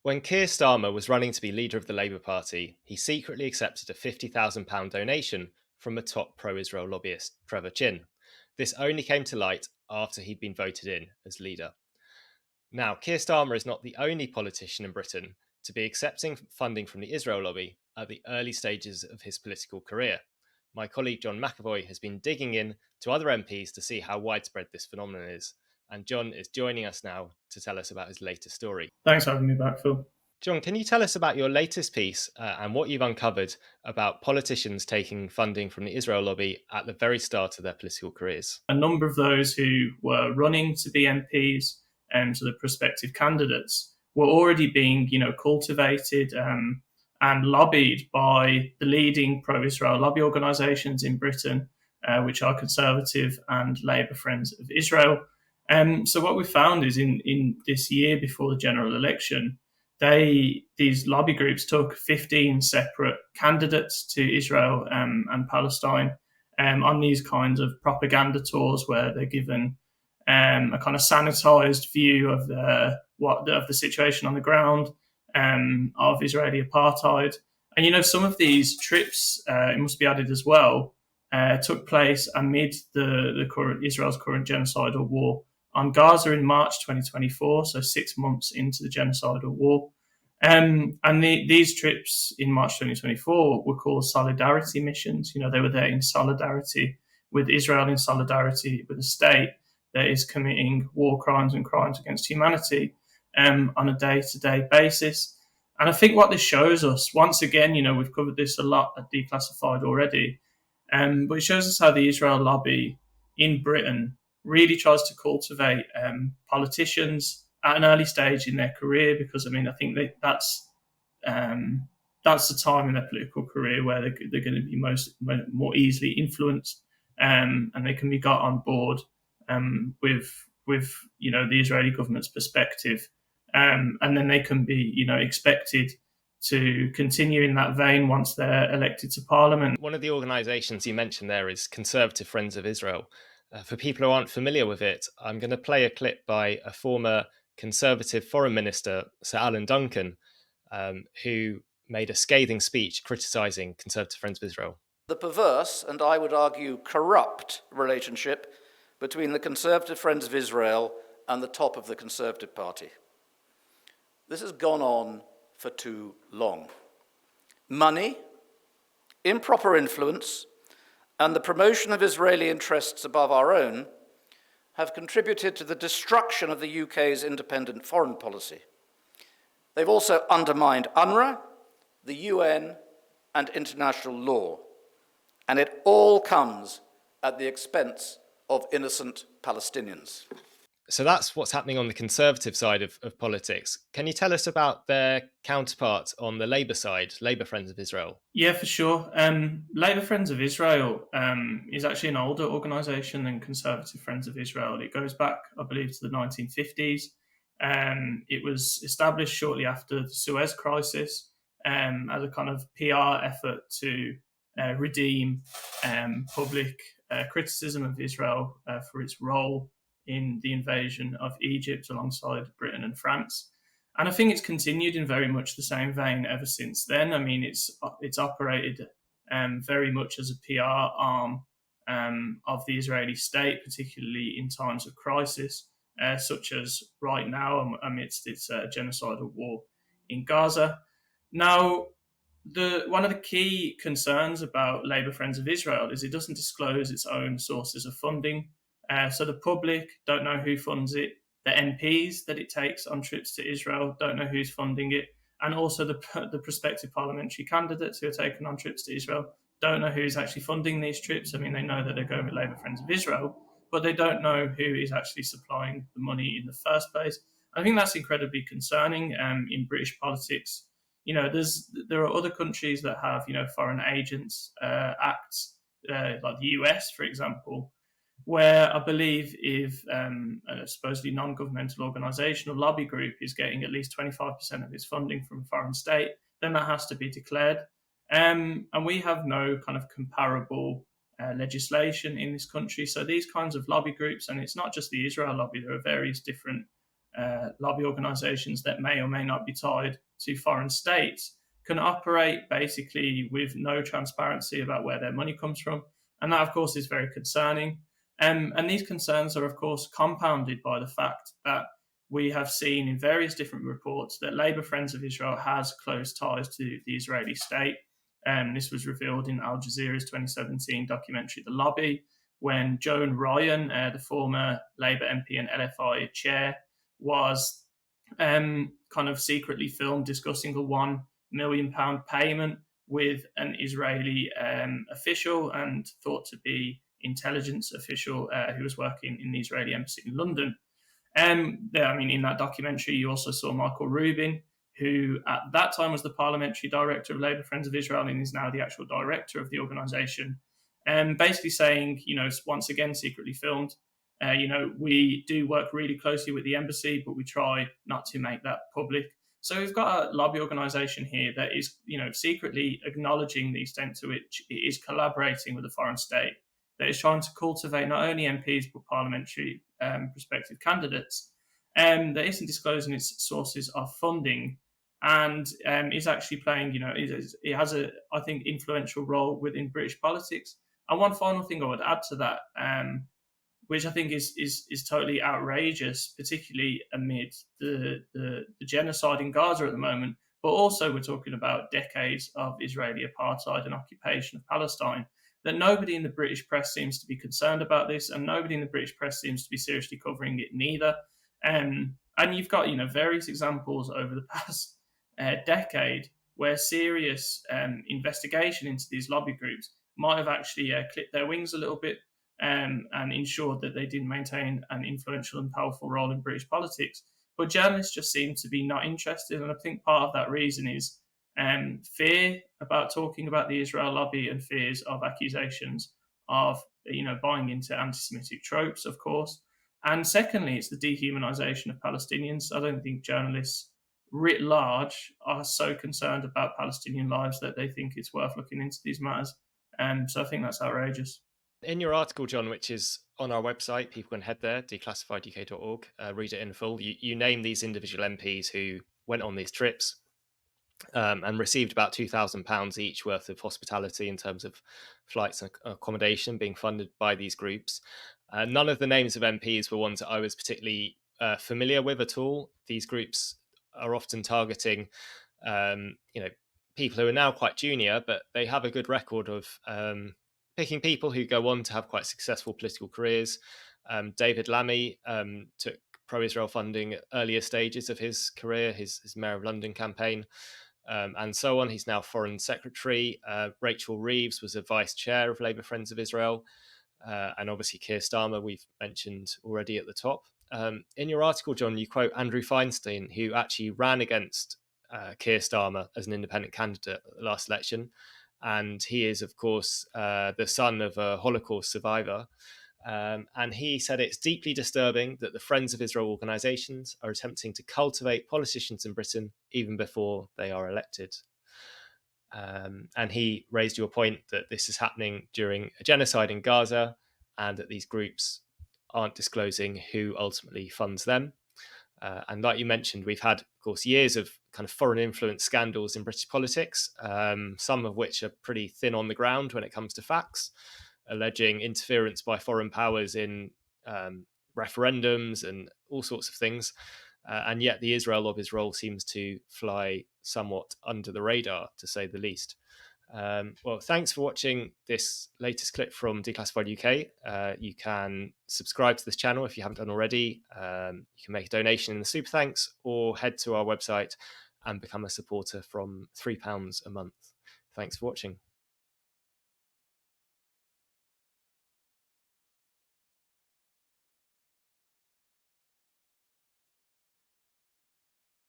When Keir Starmer was running to be leader of the Labour Party, he secretly accepted a £50,000 donation from a top pro-Israel lobbyist, Trevor Chin. This only came to light after he'd been voted in as leader. Now, Keir Starmer is not the only politician in Britain to be accepting funding from the Israel lobby at the early stages of his political career. My colleague John McEvoy has been digging in to other MPs to see how widespread this phenomenon is, and John is joining us now to tell us about his latest story. Thanks for having me back, Phil. John, can you tell us about your latest piece and what you've uncovered about politicians taking funding from the Israel lobby at the very start of their political careers? A number of those who were running to be MPs and to the prospective candidates were already being, cultivated and lobbied by the leading pro-Israel lobby organisations in Britain, which are Conservative and Labour Friends of Israel. So what we found is in this year before the general election, these lobby groups took 15 separate candidates to Israel and Palestine on these kinds of propaganda tours where they're given a kind of sanitized view of the situation on the ground of Israeli apartheid. And some of these trips, it must be added as well, took place amid Israel's current genocidal war on Gaza in March 2024, so 6 months into the genocidal war. These trips in March 2024 were called solidarity missions. They were there in solidarity with Israel, in solidarity with a state that is committing war crimes and crimes against humanity on a day-to-day basis. And I think what this shows us, once again, we've covered this a lot at Declassified already, but it shows us how the Israel lobby in Britain really tries to cultivate politicians at an early stage in their career, because I think that's the time in their political career where they're going to be more easily influenced, and they can be got on board with the Israeli government's perspective, and then they can be expected to continue in that vein once they're elected to parliament. One of the organisations you mentioned there is Conservative Friends of Israel. For people who aren't familiar with it, I'm going to play a clip by a former Conservative Foreign Minister, Sir Alan Duncan, who made a scathing speech criticising Conservative Friends of Israel. The perverse, and I would argue corrupt, relationship between the Conservative Friends of Israel and the top of the Conservative Party. This has gone on for too long. Money, improper influence, and the promotion of Israeli interests above our own have contributed to the destruction of the UK's independent foreign policy. They've also undermined UNRWA, the UN, and international law. And it all comes at the expense of innocent Palestinians. So that's what's happening on the Conservative side of politics. Can you tell us about their counterpart on the Labour side, Labour Friends of Israel? Yeah, for sure. Labour Friends of Israel is actually an older organisation than Conservative Friends of Israel. It goes back, I believe, to the 1950s. It was established shortly after the Suez Crisis as a kind of PR effort to redeem public criticism of Israel for its role in the invasion of Egypt alongside Britain and France. And I think it's continued in very much the same vein ever since then. It's operated very much as a PR arm of the Israeli state, particularly in times of crisis, such as right now amidst its genocidal war in Gaza. Now, one of the key concerns about Labour Friends of Israel is it doesn't disclose its own sources of funding. So the public don't know who funds it. The MPs that it takes on trips to Israel don't know who's funding it. And also the prospective parliamentary candidates who are taken on trips to Israel don't know who's actually funding these trips. They know that they're going with Labour Friends of Israel, but they don't know who is actually supplying the money in the first place. I think that's incredibly concerning in British politics. There are other countries that have, foreign agents acts, like the US, for example, where I believe if a supposedly non-governmental organisation or lobby group is getting at least 25% of its funding from a foreign state, then that has to be declared. And we have no kind of comparable legislation in this country. So these kinds of lobby groups, and it's not just the Israel lobby, there are various different lobby organisations that may or may not be tied to foreign states can operate basically with no transparency about where their money comes from. And that, of course, is very concerning. And these concerns are, of course, compounded by the fact that we have seen in various different reports that Labour Friends of Israel has close ties to the Israeli state. This was revealed in Al Jazeera's 2017 documentary, The Lobby, when Joan Ryan, the former Labour MP and LFI chair, was kind of secretly filmed discussing a £1 million payment with an Israeli official and thought to be intelligence official who was working in the Israeli embassy in London. In that documentary, you also saw Michael Rubin, who at that time was the parliamentary director of Labour Friends of Israel and is now the actual director of the organisation, basically saying, once again, secretly filmed, we do work really closely with the embassy, but we try not to make that public. So we've got a lobby organisation here that is, secretly acknowledging the extent to which it is collaborating with a foreign state, that is trying to cultivate not only MPs but parliamentary prospective candidates, that isn't disclosing its sources of funding, and is actually playing, it has a, I think, influential role within British politics. And one final thing I would add to that, which I think is totally outrageous, particularly amid the genocide in Gaza at the moment, but also we're talking about decades of Israeli apartheid and occupation of Palestine, that nobody in the British press seems to be concerned about this, and nobody in the British press seems to be seriously covering it neither. And you've got, various examples over the past decade where serious investigation into these lobby groups might have actually clipped their wings a little bit and ensured that they didn't maintain an influential and powerful role in British politics. But journalists just seem to be not interested, and I think part of that reason is fear about talking about the Israel lobby and fears of accusations of, buying into anti-Semitic tropes, of course. And secondly, it's the dehumanization of Palestinians. I don't think journalists writ large are so concerned about Palestinian lives that they think it's worth looking into these matters. So I think that's outrageous. In your article, John, which is on our website, people can head there, declassifieduk.org, read it in full. You name these individual MPs who went on these trips and received about £2,000 each worth of hospitality in terms of flights and accommodation being funded by these groups. None of the names of MPs were ones that I was particularly familiar with at all. These groups are often targeting, people who are now quite junior, but they have a good record of picking people who go on to have quite successful political careers. David Lammy took pro-Israel funding at earlier stages of his career, his Mayor of London campaign, and so on. He's now Foreign Secretary. Rachel Reeves was a vice chair of Labour Friends of Israel. And obviously Keir Starmer, we've mentioned already at the top. In your article, John, you quote Andrew Feinstein, who actually ran against Keir Starmer as an independent candidate at the last election. And he is, of course, the son of a Holocaust survivor. And he said it's deeply disturbing that the Friends of Israel organisations are attempting to cultivate politicians in Britain even before they are elected. And he raised your point that this is happening during a genocide in Gaza and that these groups aren't disclosing who ultimately funds them. And like you mentioned, we've had, of course, years of kind of foreign influence scandals in British politics, some of which are pretty thin on the ground when it comes to facts, alleging interference by foreign powers in referendums and all sorts of things. And yet the Israel lobby's role seems to fly somewhat under the radar, to say the least. Well, thanks for watching this latest clip from Declassified UK. You can subscribe to this channel if you haven't done already. You can make a donation in the Super Thanks or head to our website and become a supporter from £3 a month. Thanks for watching.